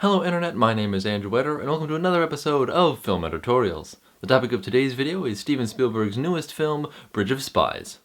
Hello Internet, my name is Andrew Eder, and welcome to another episode of Film Editorials. The topic of today's video is Steven Spielberg's newest film, Bridge of Spies.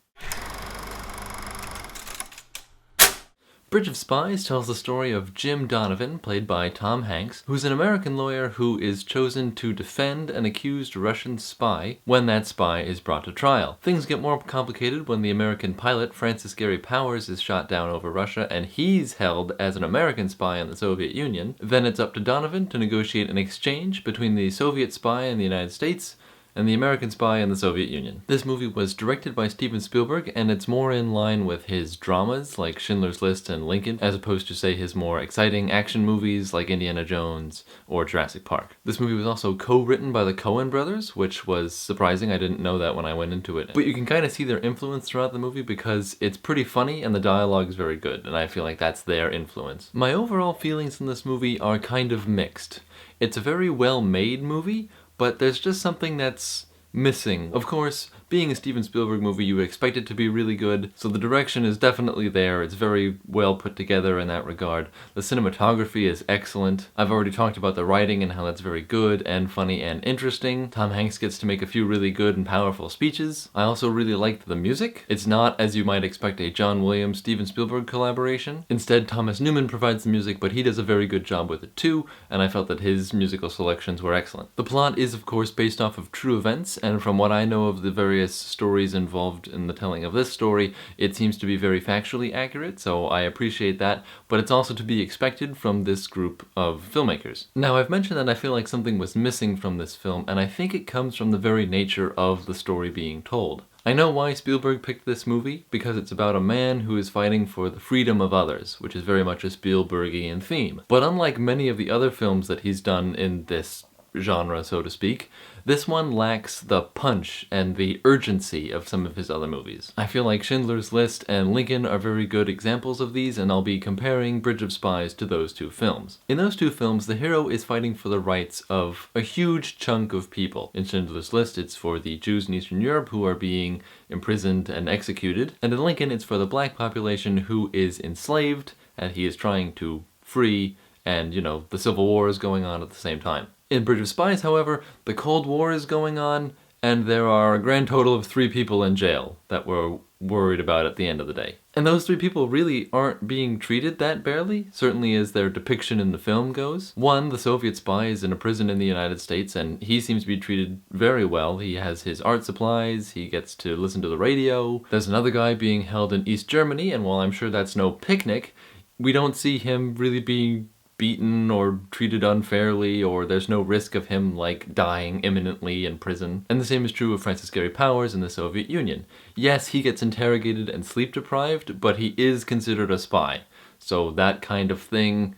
Bridge of Spies tells the story of Jim Donovan, played by Tom Hanks, who's an American lawyer who is chosen to defend an accused Russian spy when that spy is brought to trial. Things get more complicated when the American pilot, Francis Gary Powers, is shot down over Russia and he's held as an American spy in the Soviet Union. Then it's up to Donovan to negotiate an exchange between the Soviet spy in the United States and the American spy in the Soviet Union. This movie was directed by Steven Spielberg, and it's more in line with his dramas like Schindler's List and Lincoln, as opposed to, say, his more exciting action movies like Indiana Jones or Jurassic Park. This movie was also co-written by the Coen brothers, which was surprising. I didn't know that when I went into it. But you can kind of see their influence throughout the movie because it's pretty funny and the dialogue is very good, and I feel like that's their influence. My overall feelings in this movie are kind of mixed. It's a very well-made movie, but there's just something that's missing. Of course, being a Steven Spielberg movie, you expect it to be really good, so the direction is definitely there. It's very well put together in that regard. The cinematography is excellent. I've already talked about the writing and how that's very good and funny and interesting. Tom Hanks gets to make a few really good and powerful speeches. I also really liked the music. It's not, as you might expect, a John Williams Steven Spielberg collaboration. Instead, Thomas Newman provides the music, but he does a very good job with it too, and I felt that his musical selections were excellent. The plot is, of course, based off of true events, and from what I know of the various stories involved in the telling of this story, it seems to be very factually accurate, so I appreciate that, but it's also to be expected from this group of filmmakers. Now, I've mentioned that I feel like something was missing from this film, and I think it comes from the very nature of the story being told. I know why Spielberg picked this movie, because it's about a man who is fighting for the freedom of others, which is very much a Spielbergian theme. But unlike many of the other films that he's done in this genre, so to speak, this one lacks the punch and the urgency of some of his other movies. I feel like Schindler's List and Lincoln are very good examples of these, and I'll be comparing Bridge of Spies to those two films. In those two films, the hero is fighting for the rights of a huge chunk of people. In Schindler's List, it's for the Jews in Eastern Europe who are being imprisoned and executed, and in Lincoln, it's for the black population who is enslaved, and he is trying to free, and, the Civil War is going on at the same time. In Bridge of Spies, however, the Cold War is going on, and there are a grand total of 3 people in jail that we're worried about at the end of the day. And those 3 people really aren't being treated that barely, certainly as their depiction in the film goes. One, the Soviet spy, is in a prison in the United States, and he seems to be treated very well. He has his art supplies, he gets to listen to the radio. There's another guy being held in East Germany, and while I'm sure that's no picnic, we don't see him really being beaten or treated unfairly, or there's no risk of him, dying imminently in prison. And the same is true of Francis Gary Powers in the Soviet Union. Yes, he gets interrogated and sleep deprived, but he is considered a spy. So that kind of thing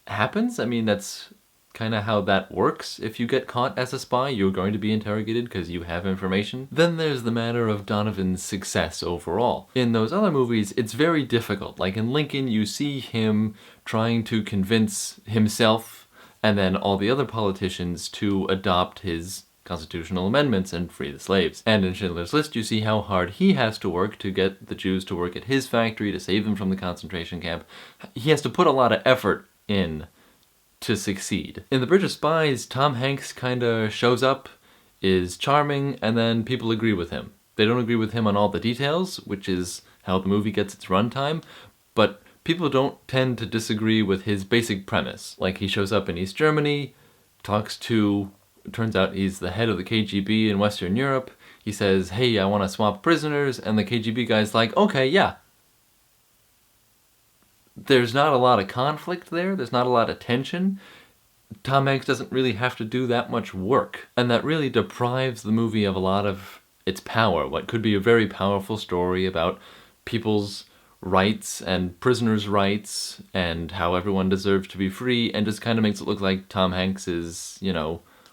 happens. I mean, that's kind of how that works. If you get caught as a spy, you're going to be interrogated because you have information. Then there's the matter of Donovan's success overall. In those other movies, it's very difficult. Like in Lincoln, you see him trying to convince himself and then all the other politicians to adopt his constitutional amendments and free the slaves. And in Schindler's List, you see how hard he has to work to get the Jews to work at his factory, to save them from the concentration camp. He has to put a lot of effort in to succeed. In The Bridge of Spies, Tom Hanks kinda shows up, is charming, and then people agree with him. They don't agree with him on all the details, which is how the movie gets its runtime, but people don't tend to disagree with his basic premise. Like, he shows up in East Germany, turns out he's the head of the KGB in Western Europe. He says, hey, I want to swap prisoners, and the KGB guy's like, okay, yeah. There's not a lot of conflict there, there's not a lot of tension. Tom Hanks doesn't really have to do that much work, and that really deprives the movie of a lot of its power. What could be a very powerful story about people's rights and prisoners' rights and how everyone deserves to be free, and just kind of makes it look like Tom Hanks is,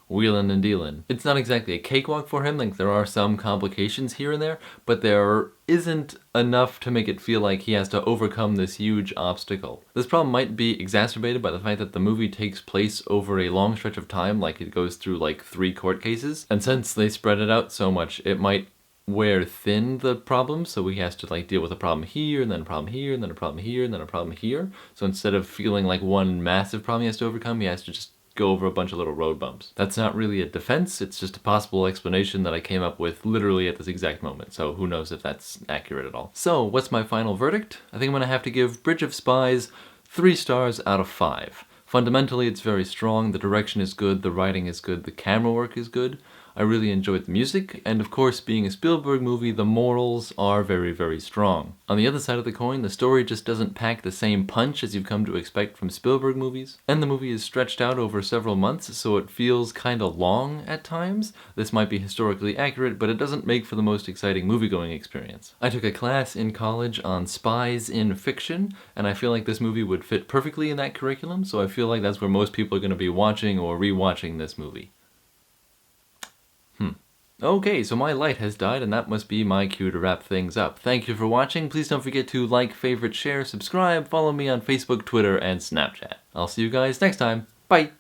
wheeling and dealing. It's not exactly a cakewalk for him, there are some complications here and there, but there isn't enough to make it feel like he has to overcome this huge obstacle. This problem might be exacerbated by the fact that the movie takes place over a long stretch of time, it goes through 3 court cases, and since they spread it out so much, it might wear thin the problem, so he has to like deal with a problem here, and then a problem here, and then a problem here, and then a problem here. So instead of feeling like one massive problem he has to overcome, he has to just go over a bunch of little road bumps. That's not really a defense, it's just a possible explanation that I came up with literally at this exact moment, so who knows if that's accurate at all. So, what's my final verdict? I think I'm gonna have to give Bridge of Spies 3 stars out of 5. Fundamentally, it's very strong, the direction is good, the writing is good, the camera work is good. I really enjoyed the music, and of course, being a Spielberg movie, the morals are very, very strong. On the other side of the coin, the story just doesn't pack the same punch as you've come to expect from Spielberg movies, and the movie is stretched out over several months, so it feels kinda long at times. This might be historically accurate, but it doesn't make for the most exciting movie-going experience. I took a class in college on spies in fiction, and I feel like this movie would fit perfectly in that curriculum, so I feel like that's where most people are going to be watching or rewatching this movie. Okay, so my light has died, and that must be my cue to wrap things up. Thank you for watching. Please don't forget to like, favorite, share, subscribe, follow me on Facebook, Twitter, and Snapchat. I'll see you guys next time. Bye!